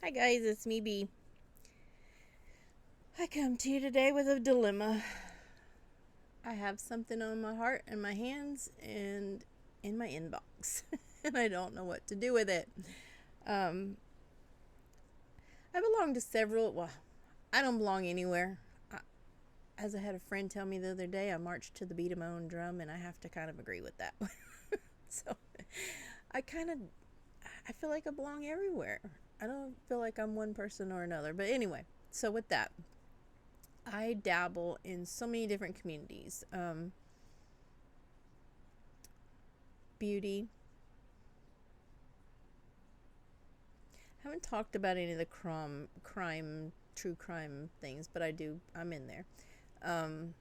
Hi guys, it's me B. I come to you today with a dilemma. I have something on my heart and my hands and in my inbox, and I don't know what to do with it. Um, I belong to several. Well, I don't belong anywhere. As I had a friend tell me the other day, I marched to the beat of my own drum, and I have to kind of agree with that. So, I kind of, I feel like I belong everywhere. I don't feel like I'm one person or another. But anyway, so with that, I dabble in so many different communities. Beauty. I haven't talked about any of the true crime things, but I do. I'm in there. Um,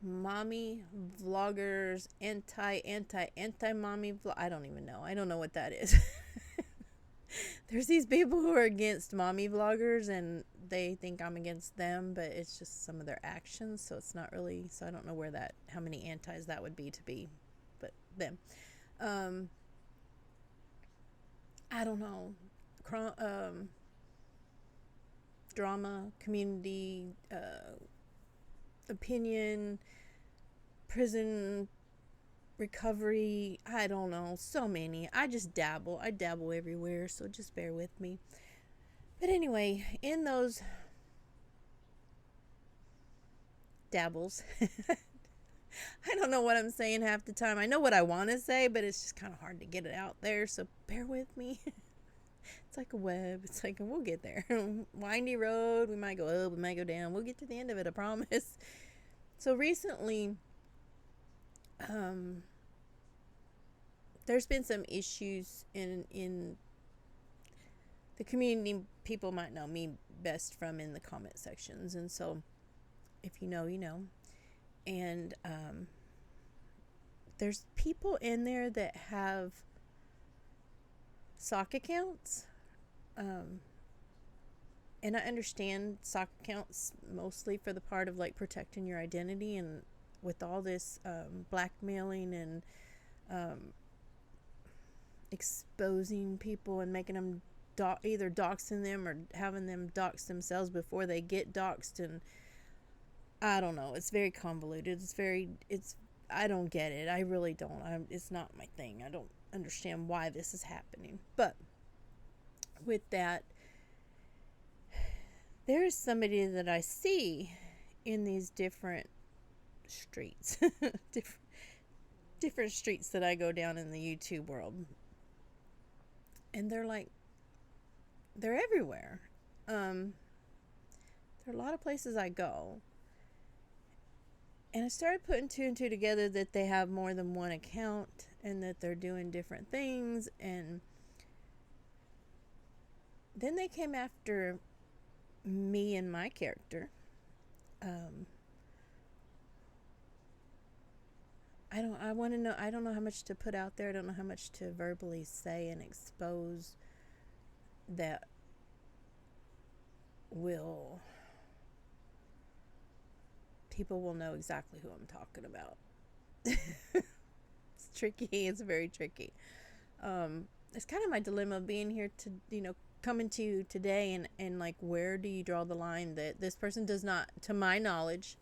Mommy vloggers, anti mommy vlog. I don't even know. I don't know what that is. There's these people who are against mommy vloggers and they think I'm against them, but it's just some of their actions, so it's not really. So I don't know how many antis that would be to be, but them. Um, I don't know. Drama, community, opinion, prison recovery. I don't know. So many. I just dabble. I dabble everywhere, so just bear with me. But anyway, in those dabbles, I don't know what I'm saying half the time. I know what I want to say, but it's just kind of hard to get it out there, so bear with me. It's like a web. It's like we'll get there. Windy road. We might go up. We might go down. We'll get to the end of it. I promise. So recently, um, there's been some issues in the community. People might know me best from in the comment sections, and so if you know, you know. And there's people in there that have sock accounts. Um, and I understand sock accounts mostly for the part of like protecting your identity, and with all this blackmailing and exposing people and making them either doxing them or having them dox themselves before they get doxed, and I don't know. It's very convoluted. It's I don't get it. I really don't. It's not my thing. I don't understand why this is happening. But with that, there is somebody that I see in these different streets, different streets that I go down in the YouTube world, and they're everywhere. There are a lot of places I go, and I started putting two and two together that they have more than one account and that they're doing different things. And then they came after me and my character. Um, I want to know. I don't know how much to put out there. I don't know how much to verbally say and expose that will people will know exactly who I'm talking about. It's tricky. It's very tricky. It's kind of my dilemma being here to, coming to you today, and like, where do you draw the line that this person does not, to my knowledge,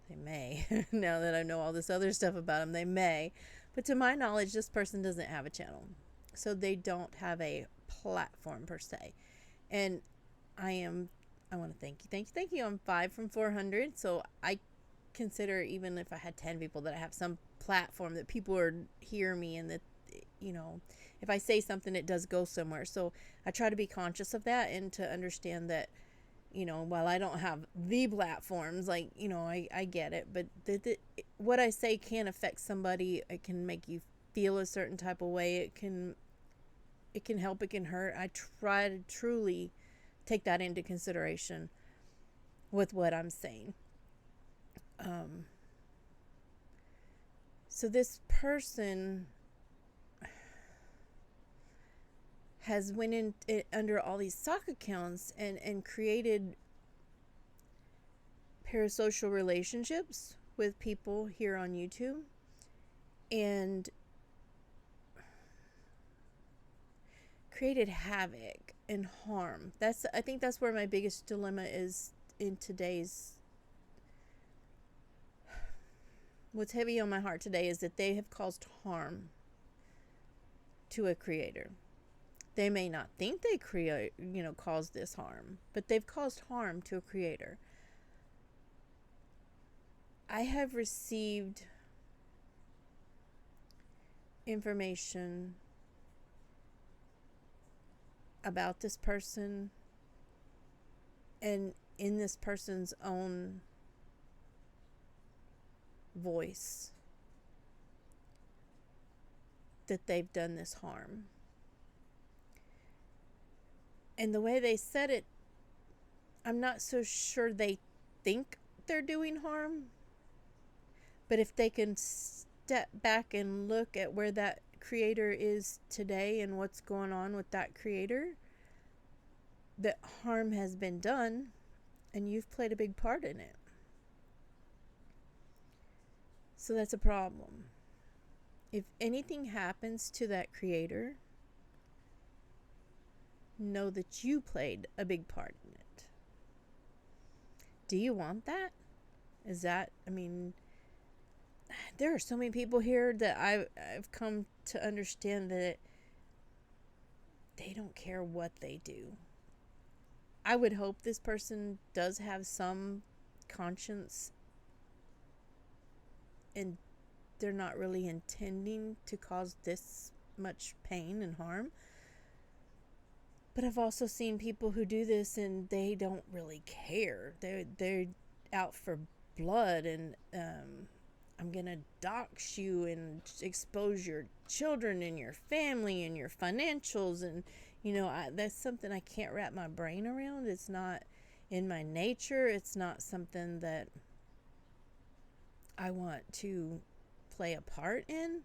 they may, now that I know all this other stuff about them, they may, but to my knowledge, this person doesn't have a channel. So they don't have a platform per se. And I want to thank you. I'm 5 from 400. So I consider, even if I had 10 people, that I have some platform that people are hear me, and that, if I say something, it does go somewhere. So I try to be conscious of that and to understand that, while I don't have the platforms, like, I get it, but what I say can affect somebody. It can make you feel a certain type of way. It can help, it can hurt. I try to truly take that into consideration with what I'm saying. So this person has went in under all these sock accounts and created parasocial relationships with people here on YouTube. And created havoc and harm. I think that's where my biggest dilemma is in today's. What's heavy on my heart today is that they have caused harm to a creator. They may not think they caused this harm, but they've caused harm to a creator. I have received information about this person and in this person's own voice that they've done this harm. And the way they said it, I'm not so sure they think they're doing harm. But if they can step back and look at where that creator is today and what's going on with that creator, that harm has been done and you've played a big part in it. So that's a problem. If anything happens to that creator, know that you played a big part in it. Do you want that? There are so many people here that I've come to understand that they don't care what they do. I would hope this person does have some conscience and they're not really intending to cause this much pain and harm. But I've also seen people who do this and they don't really care. They're out for blood and I'm going to dox you and expose your children and your family and your financials. And, that's something I can't wrap my brain around. It's not in my nature. It's not something that I want to play a part in.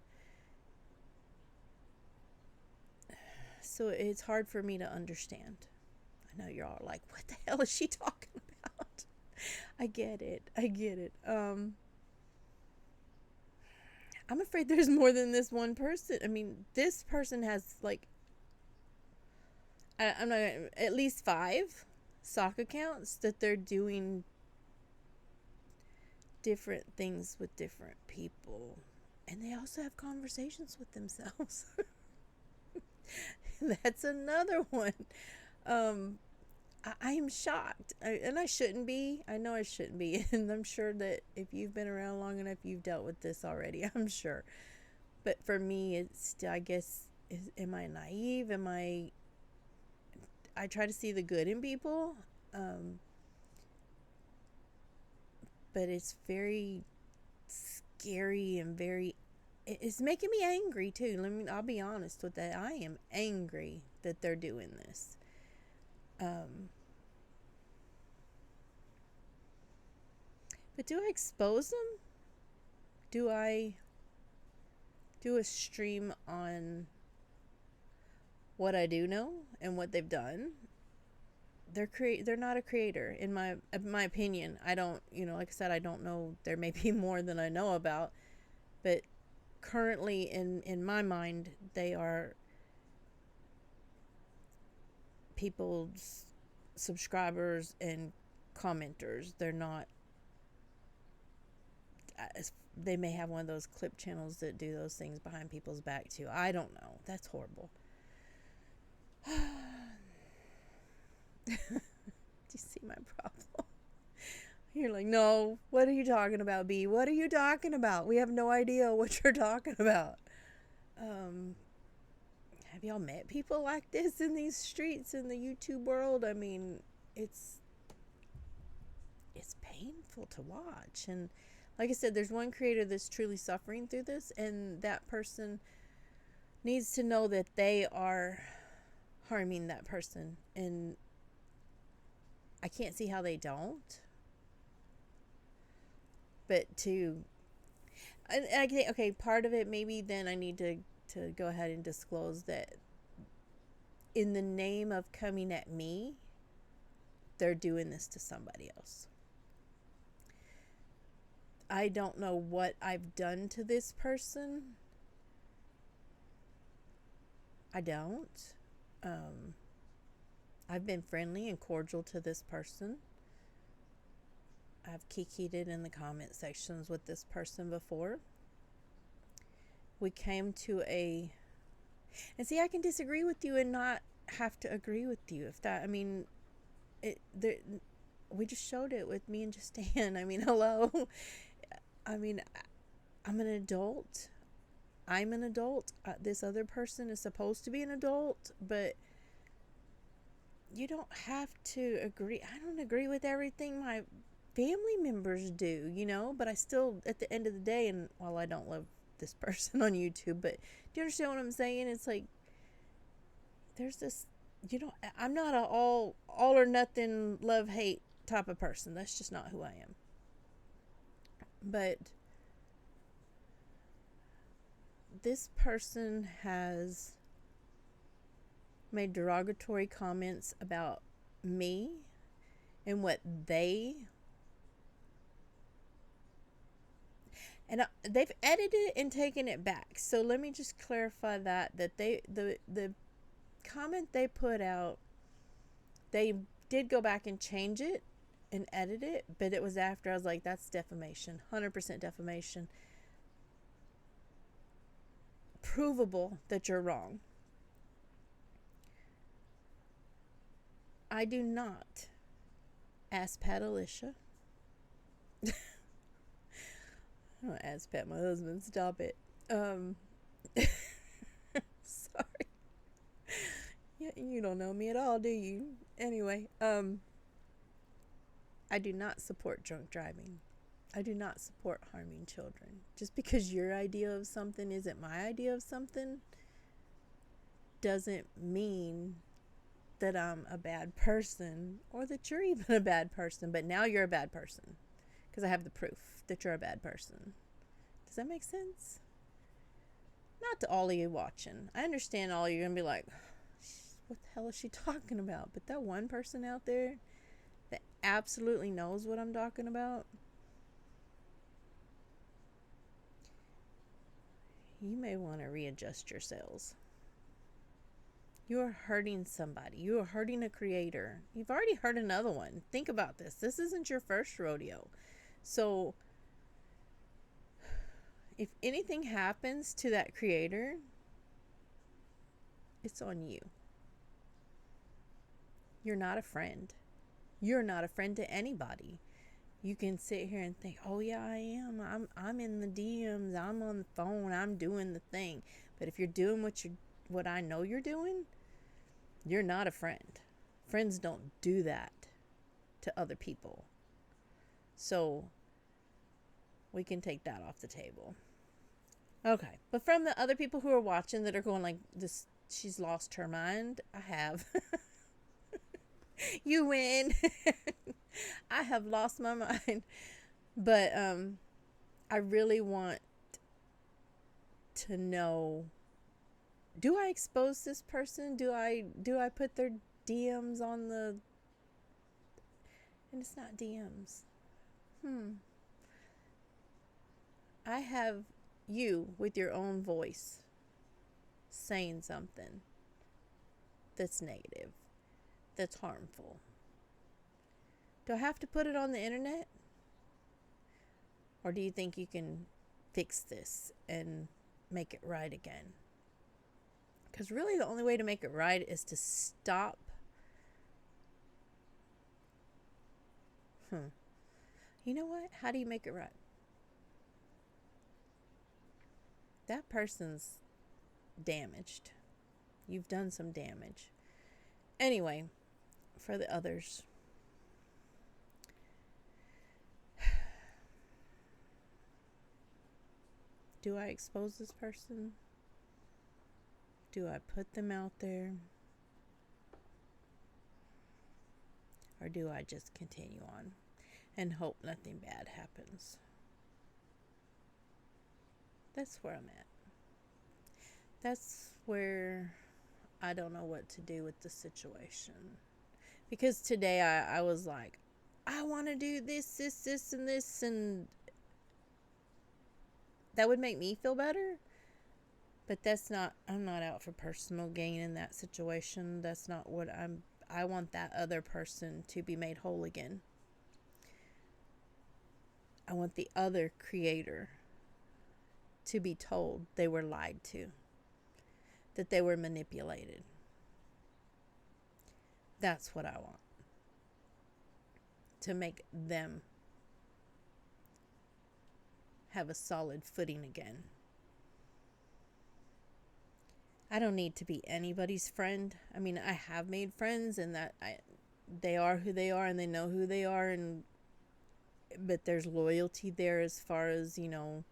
So it's hard for me to understand. I know you're all like, what the hell is she talking about? I get it. I'm afraid there's more than this one person. This person has at least 5 sock accounts that they're doing different things with different people. And they also have conversations with themselves. That's another one. I am shocked. And I shouldn't be. I know I shouldn't be. And I'm sure that if you've been around long enough, you've dealt with this already. I'm sure. But for me, it's, I guess, am I naive? I try to see the good in people. But it's very scary and it's making me angry too. I'll be honest with that. I am angry that they're doing this. But do I expose them? Do I do a stream on what I do know and what they've done? They're not a creator in my opinion. I don't, like I said, I don't know. There may be more than I know about, but currently in my mind, they are people's subscribers and commenters. They're not, they may have one of those clip channels that do those things behind people's back too. I don't know. That's horrible. Do you see my problem? You're like, no, what are you talking about, B? What are you talking about? We have no idea what you're talking about. Have y'all met people like this in these streets in the YouTube world? It's painful to watch. And like I said, there's one creator that's truly suffering through this, and that person needs to know that they are harming that person. And I can't see how they don't. But I think, okay, part of it maybe then I need to go ahead and disclose that in the name of coming at me, they're doing this to somebody else. I don't know what I've done to this person. I don't. Um, I've been friendly and cordial to this person. I've kikied it in the comment sections with this person before. We came to a, and see, I can disagree with you and not have to agree with you. If that, I mean, we just showed it with me and Justin. I mean, hello. I mean, I'm an adult. I'm an adult. This other person is supposed to be an adult, but you don't have to agree. I don't agree with everything my family members do, you know, but I still, at the end of the day, and while I don't love this person on YouTube, but do you understand what I'm saying? It's like, there's this, you know, I'm not a all or nothing love hate type of person. That's just not who I am. But this person has made derogatory comments about me and what they, and they've edited it and taken it back. So let me just clarify that the comment they put out, they did go back and change it and edit it, but it was after I was like, that's defamation, 100% defamation, provable that you're wrong. I do not ask Pat Alicia. I don't ask Pat my husband. Stop it. Sorry. Yeah, you don't know me at all, do you? Anyway, I do not support drunk driving. I do not support harming children. Just because your idea of something isn't my idea of something doesn't mean that I'm a bad person or that you're even a bad person. But now you're a bad person because I have the proof that you're a bad person. Does that make sense? Not to all of you watching. I understand all of you are going to be like, what the hell is she talking about? But that one person out there that absolutely knows what I'm talking about, you may want to readjust your sails. You are hurting somebody. You are hurting a creator. You've already hurt another one. Think about this. This isn't your first rodeo. So if anything happens to that creator, it's on you. You're not a friend. You're not a friend to anybody. You can sit here and think, oh yeah, I am. I'm in the DMs. I'm on the phone. I'm doing the thing. But if you're doing what I know you're doing, you're not a friend. Friends don't do that to other people. So we can take that off the table. Okay. But from the other people who are watching that are going like, this, she's lost her mind. I have. You win. I have lost my mind. But I really want to know, do I expose this person? Do I put their DMs on the, and it's not DMs. I have you with your own voice saying something that's negative, that's harmful. Do I have to put it on the internet? Or do you think you can fix this and make it right again? Because really the only way to make it right is to stop. You know what? How do you make it right? That person's damaged. You've done some damage. Anyway, for the others. Do I expose this person? Do I put them out there? Or do I just continue on and hope nothing bad happens? That's where I'm at. That's where I don't know what to do with the situation. Because today I was like, I want to do this, and this, and that would make me feel better. But that's not, I'm not out for personal gain in that situation. That's not what I want that other person to be made whole again. I want the other creator to be told they were lied to, that they were manipulated. That's what I want. To make them have a solid footing again. I don't need to be anybody's friend. I mean, I have made friends, and they are who they are, and they know who they are, but there's loyalty there as far as, I'm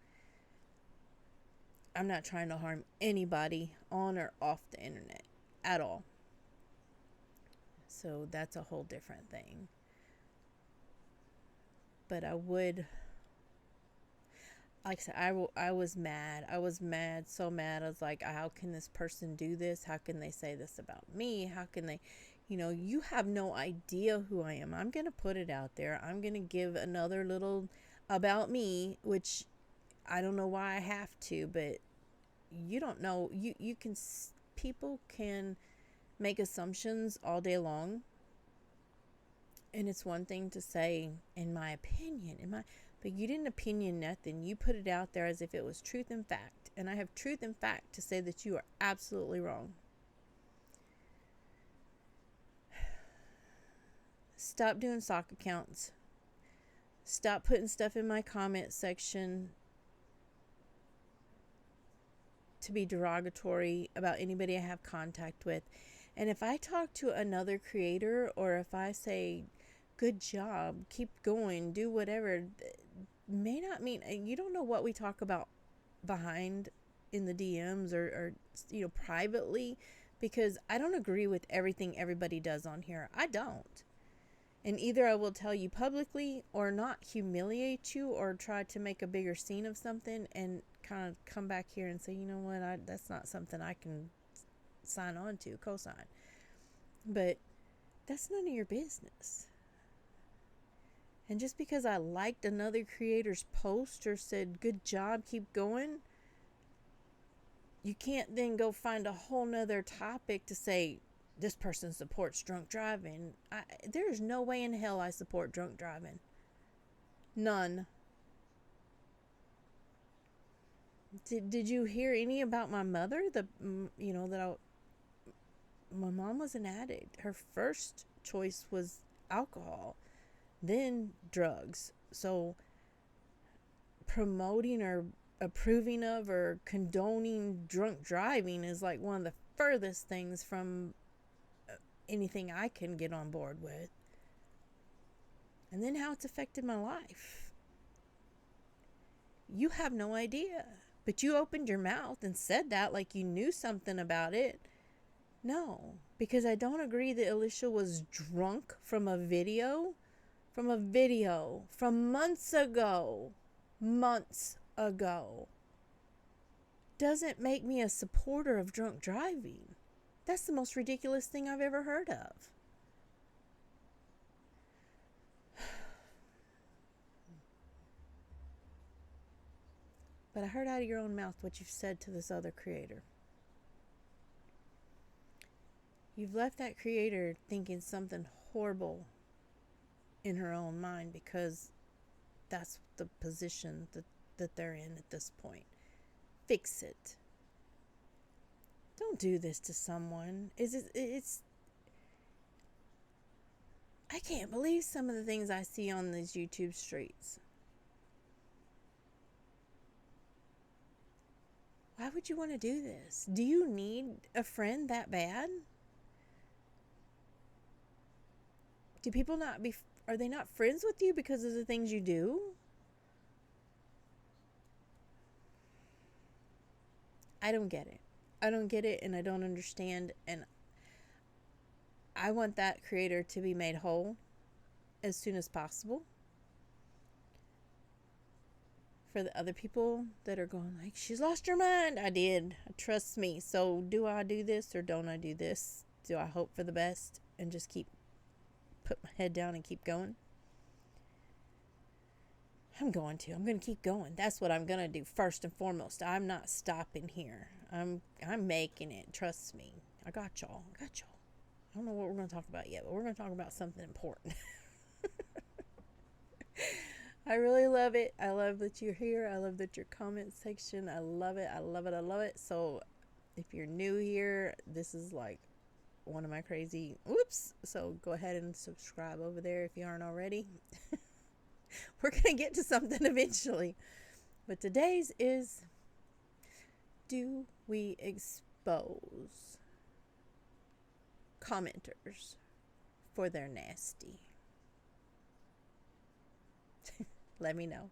not trying to harm anybody on or off the internet at all. So that's a whole different thing. But I would, like I said, I was mad. I was mad, so mad. I was like, how can this person do this? How can they say this about me? How can they, you have no idea who I am. I'm going to put it out there. I'm going to give another little about me, which I don't know why I have to, but you don't know. People can make assumptions all day long. And it's one thing to say, in my opinion, but you didn't opinion nothing. You put it out there as if it was truth and fact. And I have truth and fact to say that you are absolutely wrong. Stop doing sock accounts. Stop putting stuff in my comment section to be derogatory about anybody I have contact with. And if I talk to another creator, or if I say, good job, keep going, do whatever, may not mean, you don't know what we talk about behind in the DMs or privately, because I don't agree with everything everybody does on here. I don't. And either I will tell you publicly, or not humiliate you, or try to make a bigger scene of something and kind of come back here and say, you know what, that's not something I can sign on to, co-sign. But that's none of your business. And just because I liked another creator's post or said, good job, keep going, you can't then go find a whole nother topic to say, this person supports drunk driving. There is no way in hell I support drunk driving. None. Did you hear any about my mother? My mom was an addict. Her first choice was alcohol, then drugs. So promoting or approving of or condoning drunk driving is like one of the furthest things from anything I can get on board with. And then how it's affected my life. You have no idea. But you opened your mouth and said that like you knew something about it. No, because I don't agree that Alicia was drunk from a video from months ago. Doesn't make me a supporter of drunk driving. That's the most ridiculous thing I've ever heard of. But I heard out of your own mouth what you've said to this other creator. You've left that creator thinking something horrible in her own mind, because that's the position that they're in at this point. Fix it. Don't do this to someone. I can't believe some of the things I see on these YouTube streets. Why would you want to do this? Do you need a friend that bad? Do people are they not friends with you because of the things you do? I don't get it. And I don't understand. And I want that creator to be made whole as soon as possible. For the other people that are going like, she's lost her mind. I did. Trust me. So do I do this or don't I do this? Do I hope for the best and just put my head down and keep going? I'm going to keep going. That's what I'm going to do first and foremost. I'm not stopping here. I'm making it. Trust me. I got y'all. I got y'all. I don't know what we're going to talk about yet, but we're going to talk about something important. I really love it. I love that you're here. I love that your comment section. I love it. I love it. I love it. So if you're new here, this is like one of my crazy whoops. So go ahead and subscribe over there if you aren't already. We're going to get to something eventually. But today's is, do we expose commenters for their nasty? Let me know.